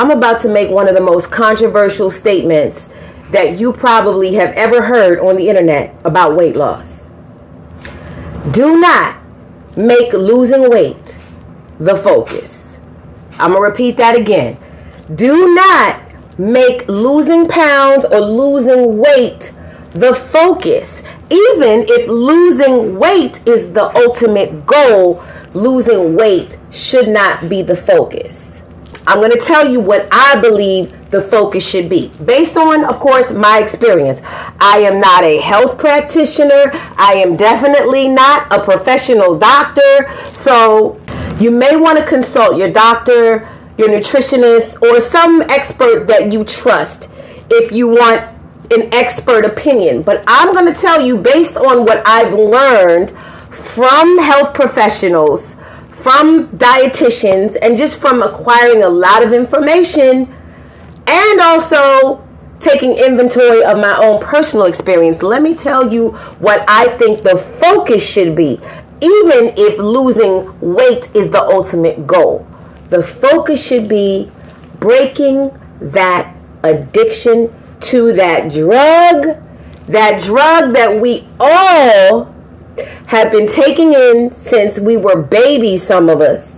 I'm about to make one of the most controversial statements that you probably have ever heard on the internet about weight loss. Do not make losing weight the focus. I'm going to repeat that again. Do not make losing pounds or losing weight the focus. Even if losing weight is the ultimate goal, losing weight should not be the focus. I'm going to tell you what I believe the focus should be. Based on, of course, my experience. I am not a health practitioner. I am definitely not a professional doctor. So you may want to consult your doctor, your nutritionist, or some expert that you trust if you want an expert opinion. But I'm going to tell you, based on what I've learned from health professionals, from dietitians, and just from acquiring a lot of information, and also taking inventory of my own personal experience, let me tell you what I think the focus should be, even if losing weight is the ultimate goal. The focus should be breaking that addiction to that drug that we all have been taking in since we were babies, some of us,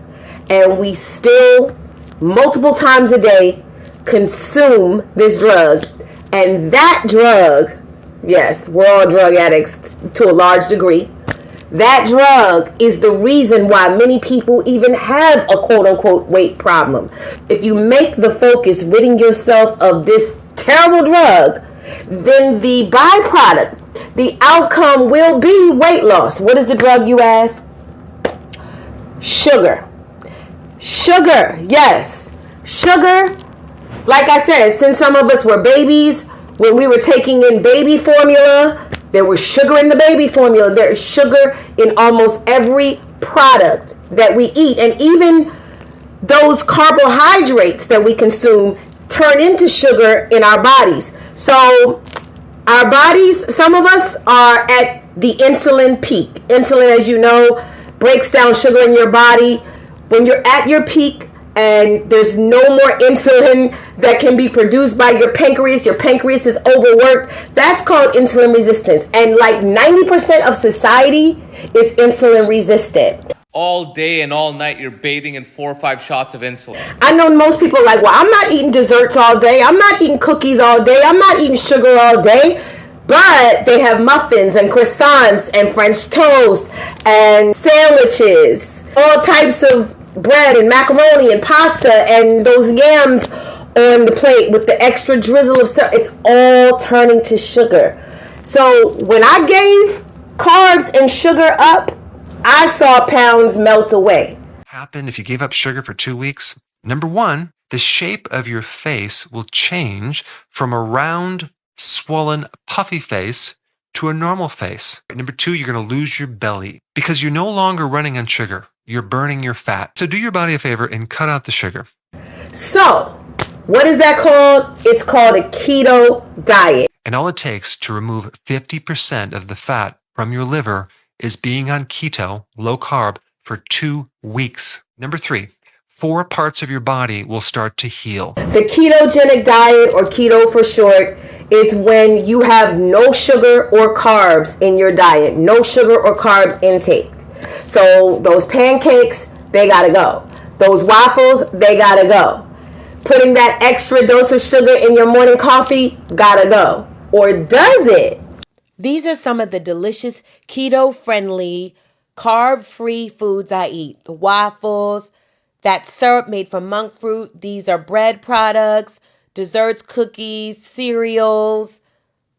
and we still multiple times a day consume this drug. And that drug, yes, we're all drug addicts to a large degree. That drug is the reason why many people even have a quote-unquote weight problem. If you make the focus ridding yourself of this terrible drug, then the byproduct, the outcome will be weight loss. What is the drug, you ask? Sugar. Sugar, yes. Sugar, like I said, since some of us were babies, when we were taking in baby formula, there was sugar in the baby formula. There is sugar in almost every product that we eat. And even those carbohydrates that we consume turn into sugar in our bodies. So our bodies, some of us are at the insulin peak. Insulin, as you know, breaks down sugar in your body. When you're at your peak and there's no more insulin that can be produced by your pancreas is overworked, that's called insulin resistance. And like 90% of society is insulin resistant. All day and all night you're bathing in 4 or 5 shots of insulin. I know most people are like, well, I'm not eating desserts all day. I'm not eating cookies all day. I'm not eating sugar all day. But they have muffins and croissants and French toast and sandwiches, all types of bread and macaroni and pasta and those yams on the plate with the extra drizzle of syrup. It's all turning to sugar. So when I gave carbs and sugar up, I saw pounds melt away. Happen if you gave up sugar for 2 weeks? Number one, the shape of your face will change from a round, swollen, puffy face to a normal face. Number two, you're going to lose your belly because you're no longer running on sugar. You're burning your fat. So do your body a favor and cut out the sugar. So, what is that called? It's called a keto diet. And all it takes to remove 50% of the fat from your liver is being on keto, low carb, for 2 weeks. Number three, 4 parts of your body will start to heal. The ketogenic diet, or keto for short, is when you have no sugar or carbs in your diet, no sugar or carbs intake. So those pancakes, they gotta go. Those waffles, they gotta go. Putting that extra dose of sugar in your morning coffee, gotta go. Or does it? These are some of the delicious keto-friendly, carb-free foods I eat. The waffles, that syrup made from monk fruit. These are bread products, desserts, cookies, cereals,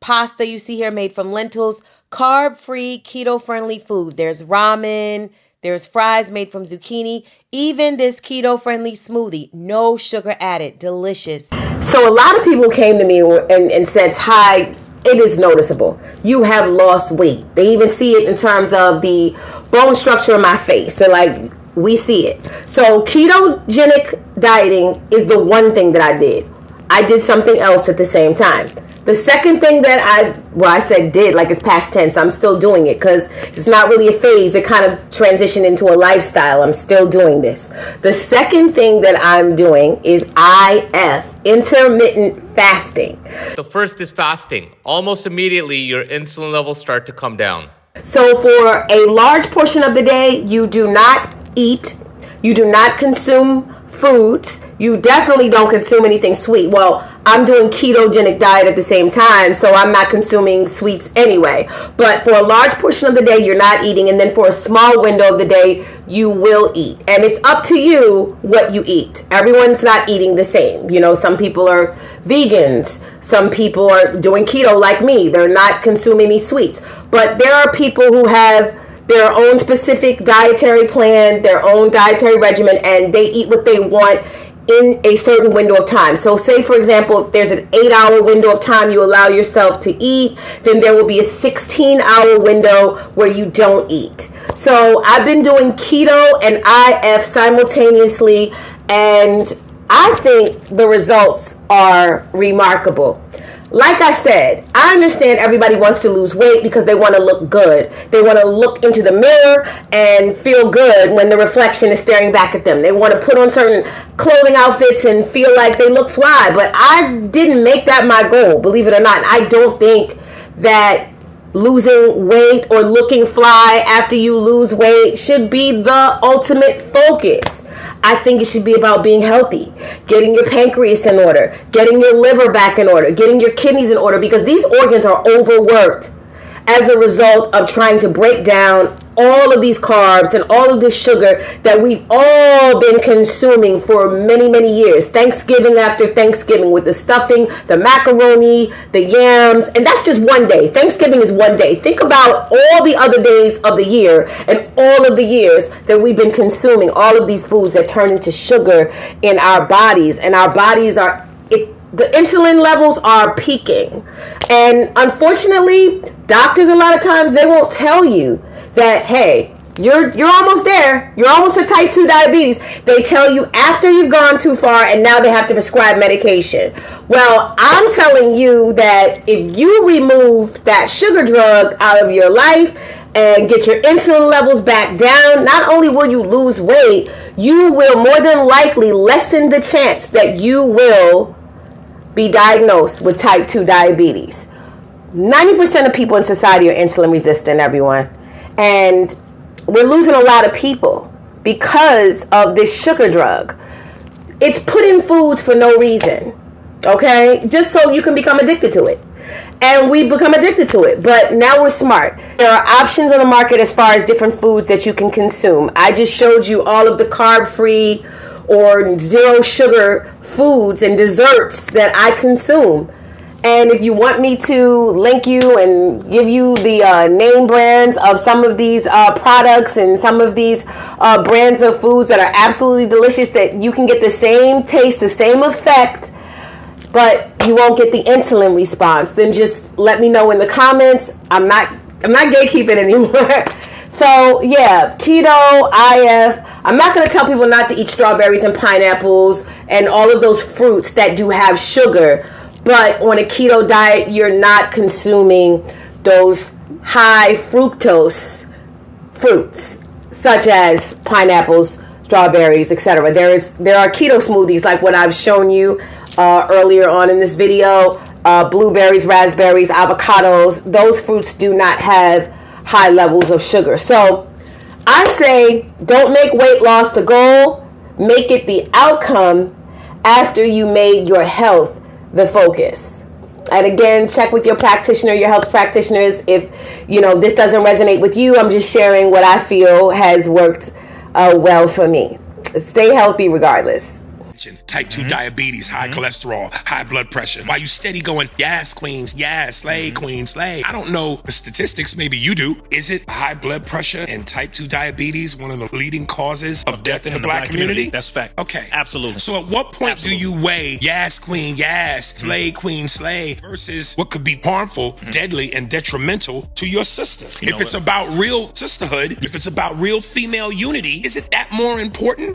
pasta you see here made from lentils. Carb-free, keto-friendly food. There's ramen, there's fries made from zucchini, even this keto-friendly smoothie. No sugar added. Delicious. So a lot of people came to me and said, Ty, it is noticeable. You have lost weight. They even see it in terms of the bone structure of my face. They're like, we see it. So ketogenic dieting is the one thing that I did. I did something else at the same time. The second thing that I said did, like it's past tense, I'm still doing it because it's not really a phase. It kind of transitioned into a lifestyle. I'm still doing this. The second thing that I'm doing is IF, intermittent fasting. The first is fasting. Almost immediately, your insulin levels start to come down. So for a large portion of the day, you do not eat, you do not consume foods, you definitely don't consume anything sweet. Well, I'm doing ketogenic diet at the same time, so I'm not consuming sweets anyway. But for a large portion of the day, you're not eating, and then for a small window of the day, you will eat. And it's up to you what you eat. Everyone's not eating the same. You know, some people are vegans. Some people are doing keto like me. They're not consuming any sweets. But there are people who have their own specific dietary plan, their own dietary regimen, and they eat what they want in a certain window of time. So say, for example, if there's an 8-hour window of time you allow yourself to eat, then there will be a 16-hour window where you don't eat. So I've been doing keto and IF simultaneously, and I think the results are remarkable. Like I said, I understand everybody wants to lose weight because they want to look good. They want to look into the mirror and feel good when the reflection is staring back at them. They want to put on certain clothing outfits and feel like they look fly. But I didn't make that my goal, believe it or not. I don't think that losing weight or looking fly after you lose weight should be the ultimate focus. I think it should be about being healthy, getting your pancreas in order, getting your liver back in order, getting your kidneys in order, because these organs are overworked as a result of trying to break down all of these carbs and all of this sugar that we've all been consuming for many, many years. Thanksgiving after Thanksgiving with the stuffing, the macaroni, the yams, and that's just one day. Thanksgiving is one day. Think about all the other days of the year and all of the years that we've been consuming all of these foods that turn into sugar in our bodies, and our bodies are, the insulin levels are peaking. And unfortunately, doctors a lot of times, they won't tell you that, hey, you're almost there. You're almost at type 2 diabetes. They tell you after you've gone too far, and now they have to prescribe medication. Well, I'm telling you that if you remove that sugar drug out of your life and get your insulin levels back down, not only will you lose weight, you will more than likely lessen the chance that you will be diagnosed with type 2 diabetes. 90% of people in society are insulin resistant, everyone. And we're losing a lot of people because of this sugar drug. It's put in foods for no reason, okay? Just so you can become addicted to it. And we become addicted to it. But now we're smart. There are options on the market as far as different foods that you can consume. I just showed you all of the carb-free or zero sugar foods and desserts that I consume. And if you want me to link you and give you the name brands of some of these products and some of these brands of foods that are absolutely delicious, that you can get the same taste, the same effect, but you won't get the insulin response, then just let me know in the comments. I'm not gatekeeping anymore. So yeah, keto, IF. I'm not going to tell people not to eat strawberries and pineapples and all of those fruits that do have sugar. But on a keto diet, you're not consuming those high fructose fruits, such as pineapples, strawberries, etc. There are keto smoothies like what I've shown you earlier on in this video. Blueberries, raspberries, avocados. Those fruits do not have high levels of sugar. So I say don't make weight loss the goal. Make it the outcome after you made your health the focus. And again, check with your practitioner, your health practitioners. If this doesn't resonate with you, I'm just sharing what I feel has worked well for me. Stay healthy regardless. Type 2 diabetes, high cholesterol, high blood pressure. While you steady going, yes, queens, yes, slay, queen, slay. I don't know the statistics, maybe you do. Is it high blood pressure and type 2 diabetes one of the leading causes of death in the black community? That's fact. Okay. Absolutely. So at what point do you weigh yes, queen, yes, slay, queen, slay versus what could be harmful, deadly, and detrimental to your sister? If it's about real sisterhood, if it's about real female unity, is it that more important?